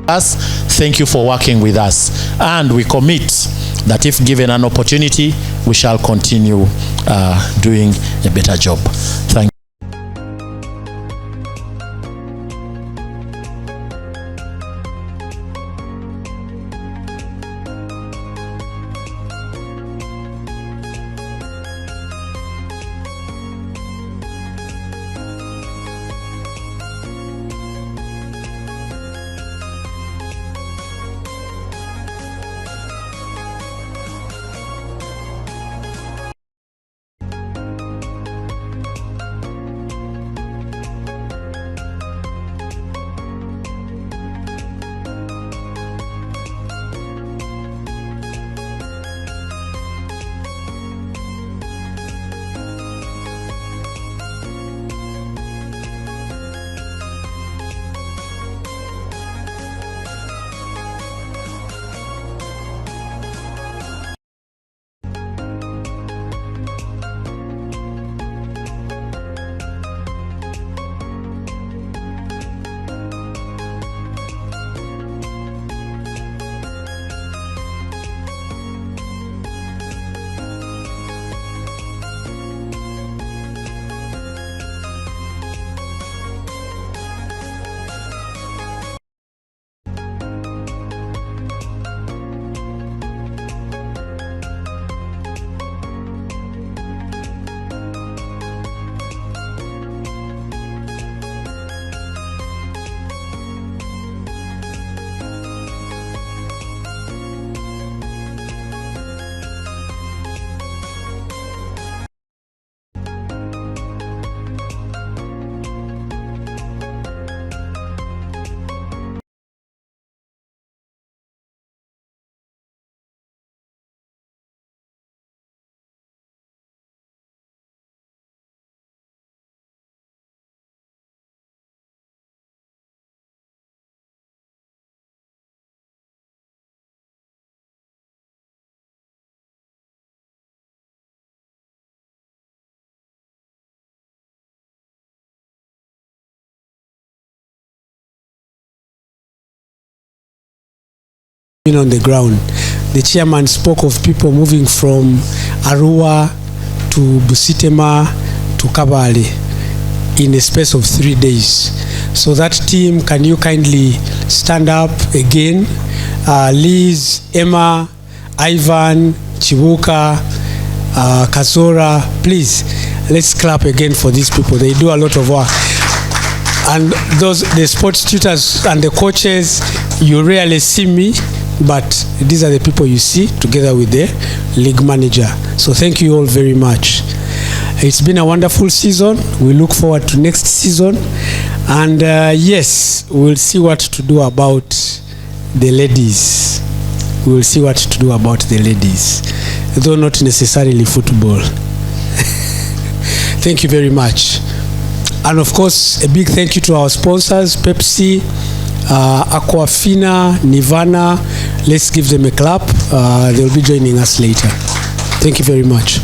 us. Thank you for working with us. And we commit that if given an opportunity, we shall continue doing a better job. Thank you. On the ground. The chairman spoke of people moving from Arua to Busitema to Kabale in a space of 3 days. So that team, can you kindly stand up again? Liz, Emma, Ivan, Chibuka, Kazora, please, let's clap again for these people. They do a lot of work. And the sports tutors and the coaches, you rarely see me, but these are the people you see together with the league manager. So thank you all very much. It's been a wonderful season. We look forward to next season. And yes, we'll see what to do about the ladies. We'll see what to do about the ladies, though not necessarily football. Thank you very much. And of course, a big thank you to our sponsors, Pepsi, Aquafina, Nirvana. Let's give them a clap. They'll be joining us later. Thank you very much.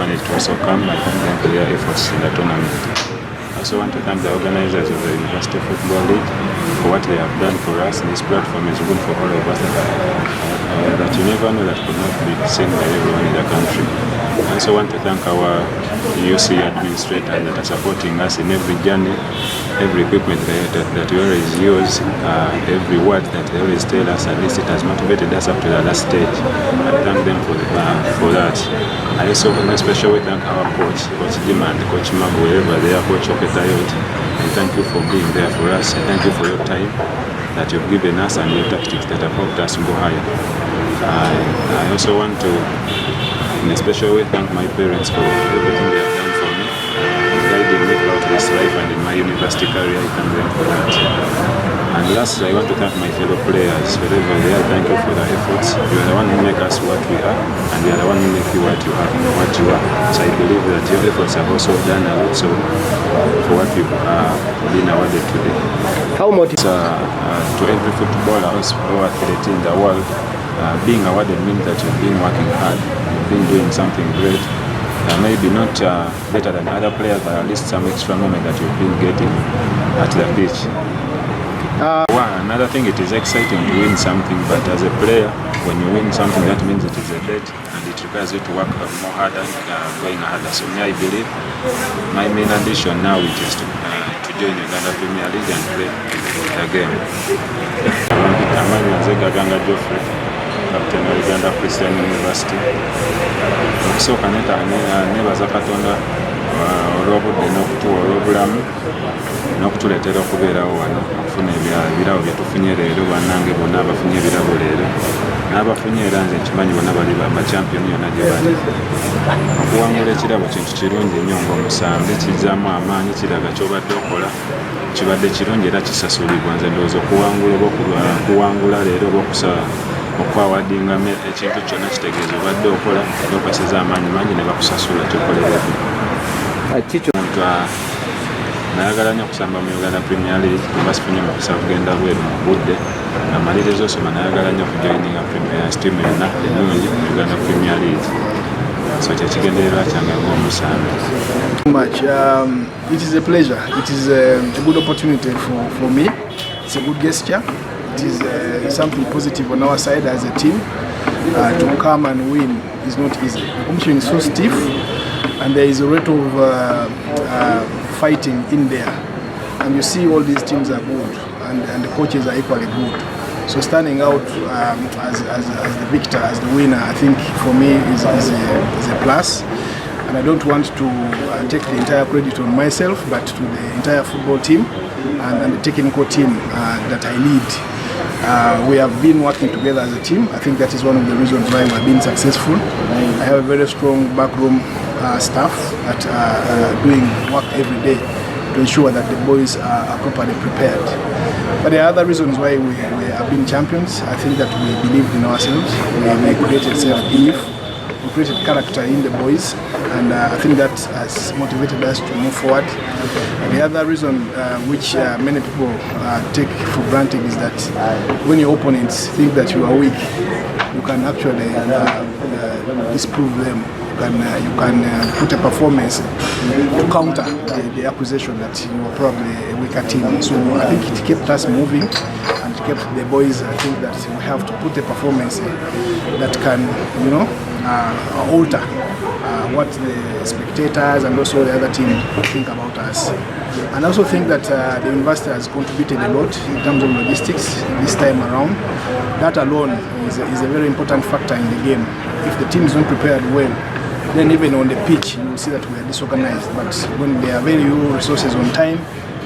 managed to also come. I thank them for their efforts in the tournament. I also want to thank the organizers of the University Football League for what they have done for us. This platform is good for all of us that you never know that could not be seen by everyone in the country. I also want to thank our UC administrators that are supporting us in every journey, every equipment that we always use, every word that they always tell us. At least it has motivated us up to the last stage. I thank them for that. I also especially thank our coach, Coach Jim and Coach Mago, wherever they are, Coach Oketayot. And thank you for being there for us. And thank you for your time that you've given us and your tactics that have helped us go higher. I also want to, in a special way, thank my parents for everything they have done for me, guiding me throughout this life and in my university career. I thank them for that. And lastly, I want to thank my fellow players, wherever they are. Thank you for the efforts. You are the one who make us what we are, and you are the one who make you what you are. So I believe that your efforts have also done a lot so for what you've been awarded today. How much to every footballer or athlete in the world, being awarded means that you've been working hard, you've been doing something great. Maybe not better than other players, but at least some extra moment that you've been getting at the pitch. Another thing, it is exciting to win something, but as a player, when you win something, that means it is a bet, and it requires you to work more harder, going harder. So I believe my main ambition now is to join Uganda Premier League and play the game. Gaganga Geoffrey, Captain of Uganda Christian University. Okusooka nebaza Katonda olw'obudde n'okutuwa olw'obulamu n'okutuleetera okubeerawo wano okufuna ebirabo bye tufunye leero. Bannange bonna abafunye ebirabo leero n'abafunye era nze nkimanyi bonna bali bachampion yonna gye bali. Okuwangula ekirabo kintu kirungi nnyo ng'omusambi, kizzaamu amaanyi, kiraga ky'obadde okola kibadde kirungi era kisasulibwa. Nze ndowooza okuwangula leero oba okwawadinga ekintu kyonna kitegeeza obadde okola era okwesiza amaanyi mangi ne bakusasula kyokoleredde. Nayagala nnyo okusamba mu Uganda Premier League kuba sifunye mukisa kugenda bweru mu budde. Amaliriza osoma nayagala nnyo okujoininga team yonna ennungi mu Uganda Premier League. So kyekigendererwa kyange ng'omusambi. It is a pleasure. It is a good opportunity for me. It's a good gesture. It is something positive on our side as a team. To come and win is not easy. The competition is so stiff, and there is a rate of fighting in there. And you see all these teams are good, and the coaches are equally good. So standing out as the victor, as the winner, I think for me is a plus. And I don't want to take the entire credit on myself, but to the entire football team and the technical team that I lead. We have been working together as a team. I think that is one of the reasons why we have been successful. I have a very strong backroom staff that are doing work every day to ensure that the boys are properly prepared. But there are other reasons why we have been champions. I think that we believed in ourselves. We created self-belief. We created character in the boys, and I think that has motivated us to move forward. And the other reason which many people take for granted is that when your opponents think that you are weak, you can actually disprove them. You can put a performance to counter the accusation that you are probably a weaker team. So I think it kept us moving, and it kept the boys. I think that we have to put a performance that can, alter what the spectators and also the other team think about us. And I also think that the university has contributed a lot in terms of logistics this time around. That alone is a very important factor in the game. If the team is not prepared well, then even on the pitch you will see that we are disorganized. But when there are very few resources on time,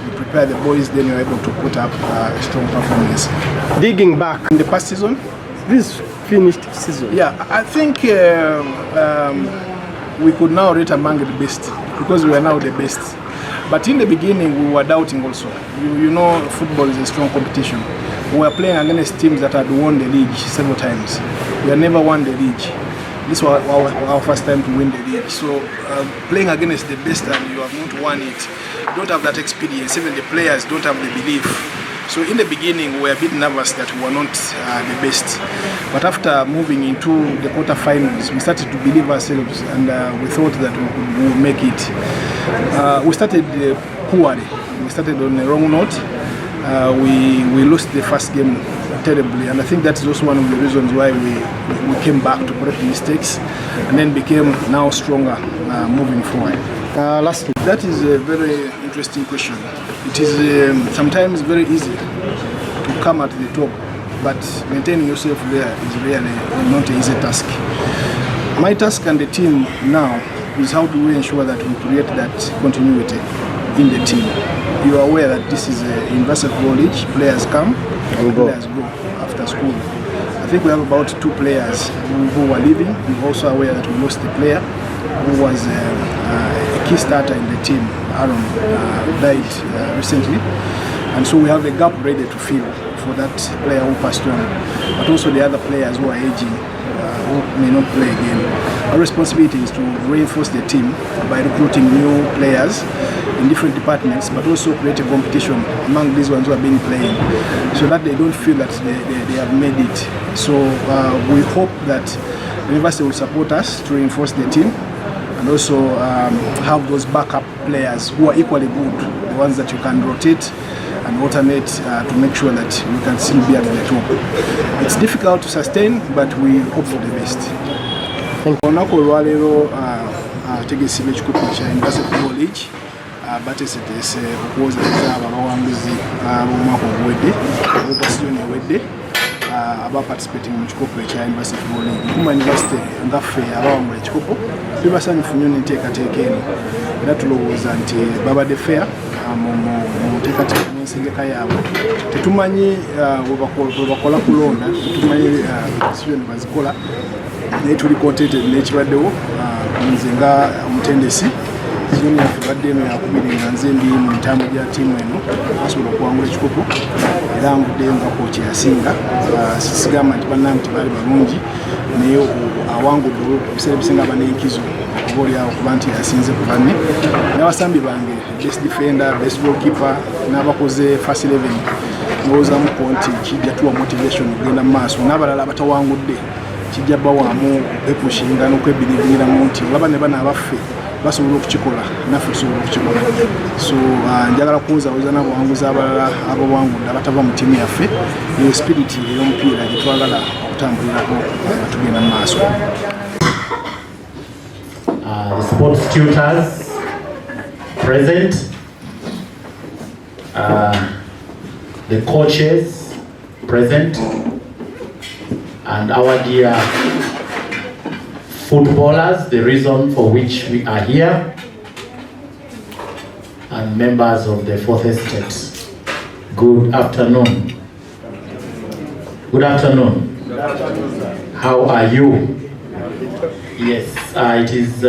you prepare the boys, then you're able to put up a strong performance. Digging back in the past season, this finished season, yeah, I think we could now rate among the best because we are now the best. But in the beginning we were doubting also. You know, football is a strong competition. We were playing against teams that had won the league several times. We had never won the league. This was our first time to win the league. So playing against the best and you have not won it, don't have that experience. Even the players don't have the belief. So in the beginning, we were a bit nervous that we were not the best. But after moving into the quarterfinals, we started to believe ourselves, and we thought that we would make it. We started poorly. We started on the wrong note. We lost the first game terribly, and I think that's also one of the reasons why we came back to correct the mistakes, and then became now stronger moving forward. Lastly, that is a very interesting question. It is sometimes very easy to come at the top, but maintaining yourself there is really not an easy task. My task and the team now is how do we ensure that we create that continuity in the team. You are aware that this is a university college, players come and players go after school. I think we have about 2 players who are leaving. We're also aware that we lost a player who was a key starter in the team. Aaron died recently, and so we have a gap ready to fill for that player who passed on, but also the other players who are aging, who may not play again. Our responsibility is to reinforce the team by recruiting new players in different departments, but also create a competition among these ones who have been playing, so that they don't feel that they have made it. So we hope that the university will support us to reinforce the team, and also have those backup players who are equally good, the ones that you can rotate and alternate to make sure that we can still be at the top. It's difficult to sustain, but we hope for the best. Olunaku olwaleero tegesibwa ekikopo kya University College bateeseteese okuwozesa abawanguzi b'omwaka oguwedde oba sizoni ewedde aba participating mu kikopo ekya University College. Kuma University ngaffe abawangula ekikopo tubasanyufu nnyo n'enteekateeka eno, era tulowooza nti babadde fair mu nteekateeka n'ensengeka yaabwe. Tetumanyi bwe bakola kulonda, tetumanyi sizoni bazikola, naye tuli contented n'ekibaddewo. Nze nga omutendesi sizoni yaffe badde eno yakubiri nga nze ndi mu mitambo gya ttiimu eno basobola okuwangula ekikopo, era nguddeyo nga kooki yasinga. Sigamba nti bannange tebaali balungi, naye awangudde ebiseera ebisinga aba n'enkizo okuba oliawo kuba nti asinze ku banne. N'abasambi bange best defender, best goalkeeper, n'abakoze first 11 ndowoozamuko nti kijja tuwa motivation okugenda mu maaso, n'abalala abatawangudde kijja bawaamu okwepushinga n'okwebiriiringiramu nti olaba ne bano abaffe basobola okukikola, naffe tusobola okukikola. So njagala kuwuzawuza n'abawanguzi abalala abawangudde abatava mu ttiimu yaffe, eyo spirit ey'omupiira gye twagala okutambulirako nga tugenda mu maaso. The sports tutors present, the coaches present, and our dear footballers, the reason for which we are here, and members of the Fourth Estate. Good afternoon. Good afternoon. Good afternoon. How are you? Yes, it is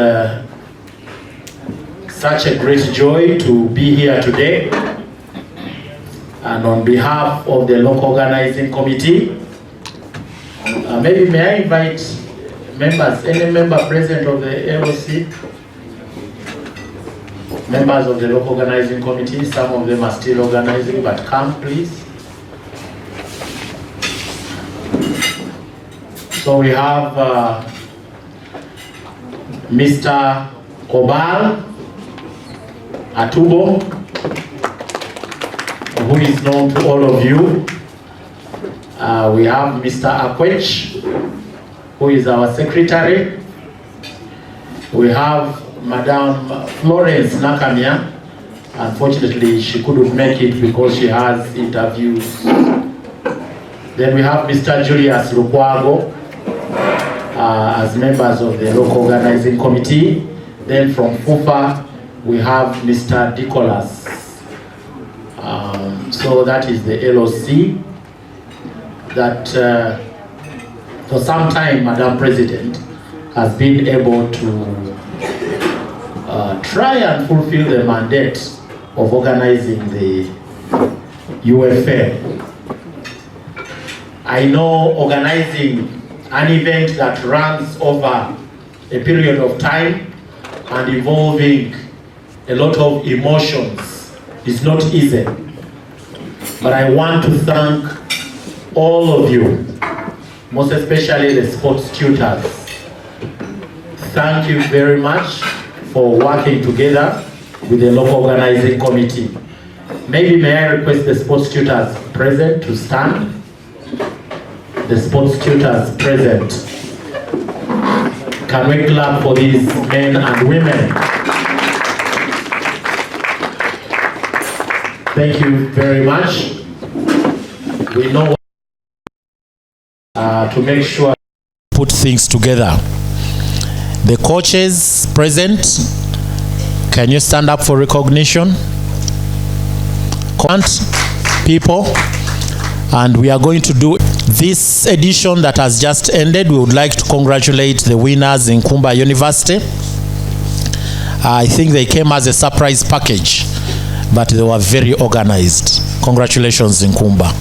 such a great joy to be here today, and on behalf of the local organizing committee, maybe may I invite members, any member present of the LOC, members of the local organizing committee. Some of them are still organizing, but come please. So we have Mr. Obal Atubo, who is known to all of you. We have Mr. Akwech, who is our secretary. We have Madame Florence Nakamia. Unfortunately, she couldn't make it because she has interviews. Then we have Mr. Julius Lukwago as members of the local organizing committee. Then from FUFA, we have Mr. Nicholas. So that is the LOC that for some time, Madam President has been able to try and fulfill the mandate of organizing the UFA. I know organizing an event that runs over a period of time and involving a lot of emotions is not easy. But I want to thank all of you, most especially the sports tutors. Thank you very much for working together with the local organizing committee. Maybe may I request the sports tutors present to stand? The sports tutors present. Can we clap for these men and women? Thank you very much. We know to make sure put things together. The coaches present, can you stand up for recognition? People, and we are going to do this edition that has just ended. We would like to congratulate the winners in Kumba University. I think they came as a surprise package, but they were very organized. Congratulations in Kumba.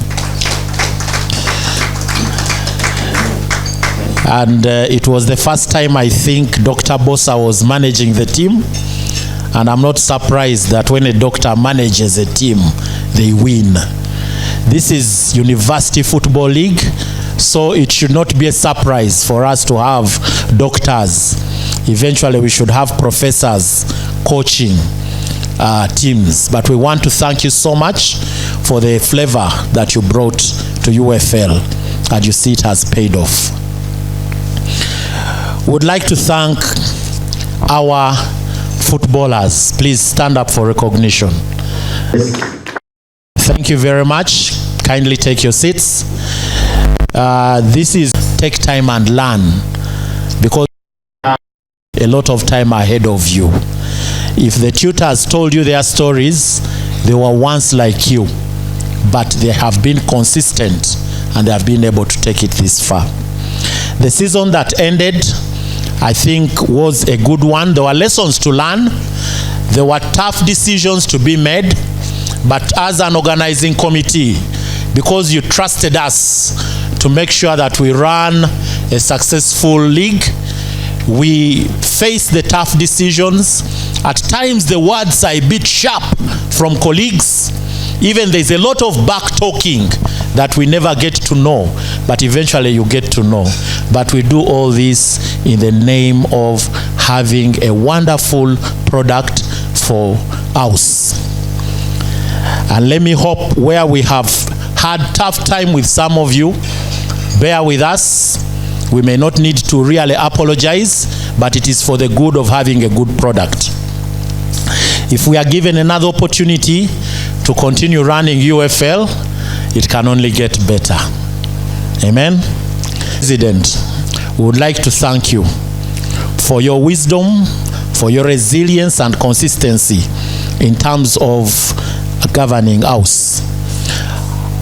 And it was the first time I think Dr. Bosa was managing the team. And I'm not surprised that when a doctor manages a team, they win. This is University Football League, so it should not be a surprise for us to have doctors. Eventually, we should have professors coaching teams. But we want to thank you so much for the flavor that you brought to UFL. And you see it has paid off. Would like to thank our footballers. Please stand up for recognition. Thank you very much. Kindly take your seats. This is take time and learn, because a lot of time ahead of you. If the tutors told you their stories, they were once like you, but they have been consistent and they have been able to take it this far. The season that ended, I think, was a good one. There were lessons to learn. There were tough decisions to be made. But as an organizing committee, because you trusted us to make sure that we run a successful league, we faced the tough decisions. At times the words are a bit sharp from colleagues. Even there's a lot of back talking that we never get to know, but eventually you get to know. But we do all this in the name of having a wonderful product for us. And let me hope, where we have had tough time with some of you, bear with us. We may not need to really apologize, but it is for the good of having a good product. If we are given another opportunity to continue running UFL, it can only get better. Amen. President, we would like to thank you for your wisdom, for your resilience and consistency in terms of governing us.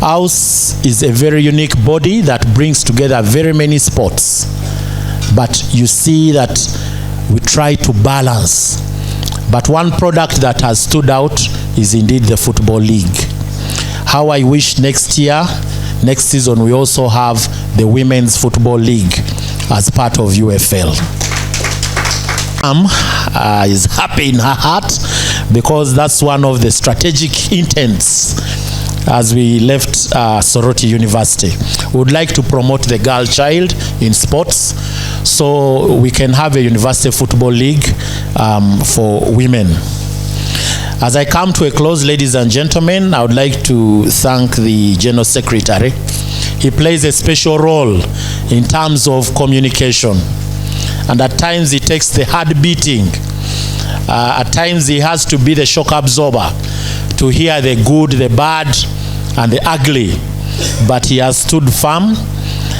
House is a very unique body that brings together very many sports. But you see that we try to balance. But one product that has stood out is indeed the Football League. How I wish next year, next season, we also have the Women's Football League as part of UFL. Is happy in her heart because that's one of the strategic intents as we left Soroti University. We would like to promote the girl child in sports, so we can have a University Football League for women. As I come to a close, ladies and gentlemen, I would like to thank the General Secretary. He plays a special role in terms of communication. And at times he takes the hard beating. At times he has to be the shock absorber to hear the good, the bad, and the ugly. But he has stood firm.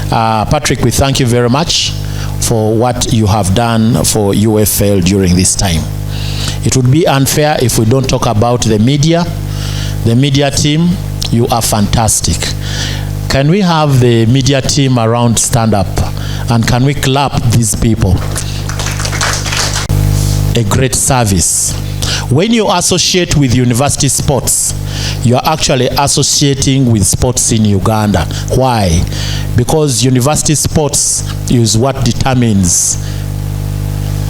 Patrick, we thank you very much for what you have done for UFL during this time. It would be unfair if we don't talk about the media. The media team, you are fantastic. Can we have the media team around stand up? And can we clap these people? A great service. When you associate with university sports, you are actually associating with sports in Uganda. Why? Because university sports is what determines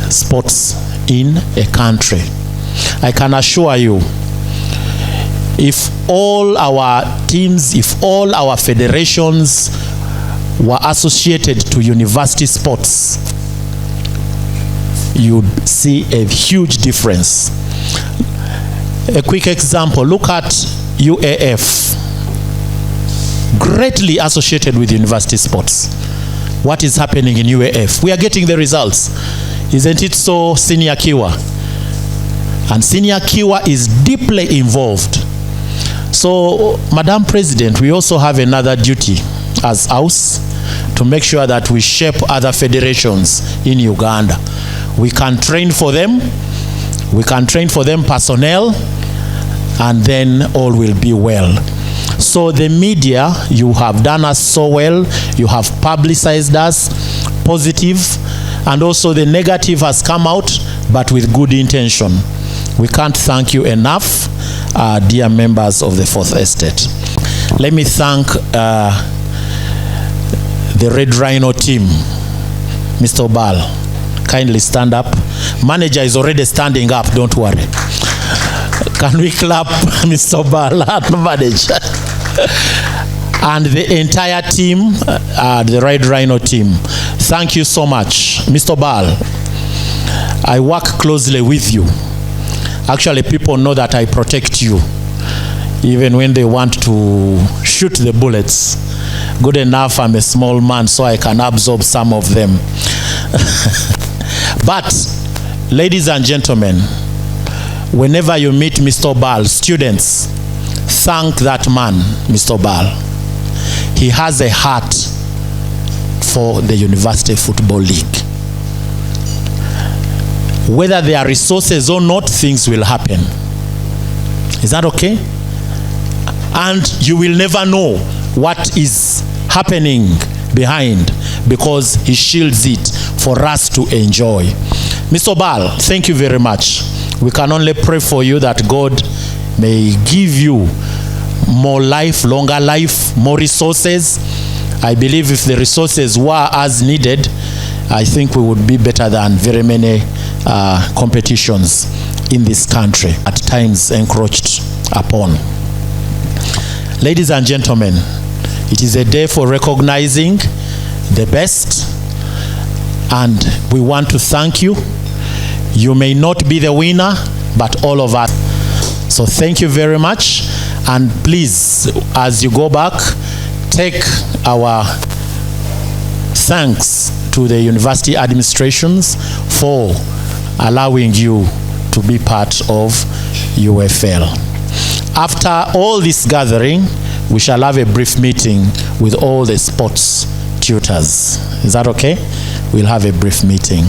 sports in a country. I can assure you, If all our teams, if all our federations were associated to university sports, you'd see a huge difference. A quick example, look at UAF, greatly associated with university sports. What is happening in UAF? We are getting the results. Isn't it so, Senior Kiwa? And Senior Kiwa is deeply involved. So, Madam President, we also have another duty as House to make sure that we shape other federations in Uganda. We can train for them, personnel, and then all will be well. So the media, you have done us so well, you have publicized us positive, and also the negative has come out, but with good intention. We can't thank you enough, dear members of the Fourth Estate. Let me thank the Red Rhino team. Mr. Obal, kindly stand up. Manager is already standing up, don't worry. Can we clap Mr. Obal, manager? And the entire team, the Red Rhino team. Thank you so much. Mr. Obal, I work closely with you. Actually, people know that I protect you, even when they want to shoot the bullets. Good enough, I'm a small man, so I can absorb some of them. But, ladies and gentlemen, whenever you meet Mr. Obal, students, thank that man, Mr. Obal. He has a heart for the University Football League. Whether there are resources or not, things will happen. Is that okay? And you will never know what is happening behind, because he shields it for us to enjoy. Mr. Obal, thank you very much. We can only pray for you that God may give you more life, longer life, more resources. I believe if the resources were as needed, I think we would be better than very many competitions in this country, at times encroached upon. Ladies and gentlemen, it is a day for recognizing the best, and we want to thank you. You may not be the winner, but all of us. So thank you very much, and please, as you go back, take our thanks to the university administrations for allowing you to be part of UFL. After all this gathering, we shall have a brief meeting with all the sports tutors. Is that okay? We'll have a brief meeting.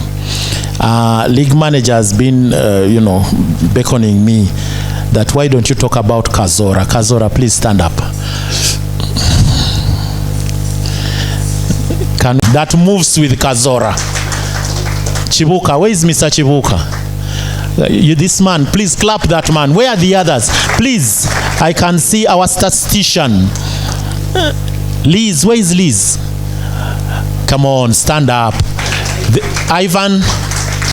League manager has been, beckoning me that why don't you talk about Kazora? Kazora, please stand up. That moves with Kazora. Chibuka, where is Mr. Chibuka? This man, please clap that man. Where are the others? Please, I can see our statistician. Liz, where is Liz? Come on, stand up. Ivan.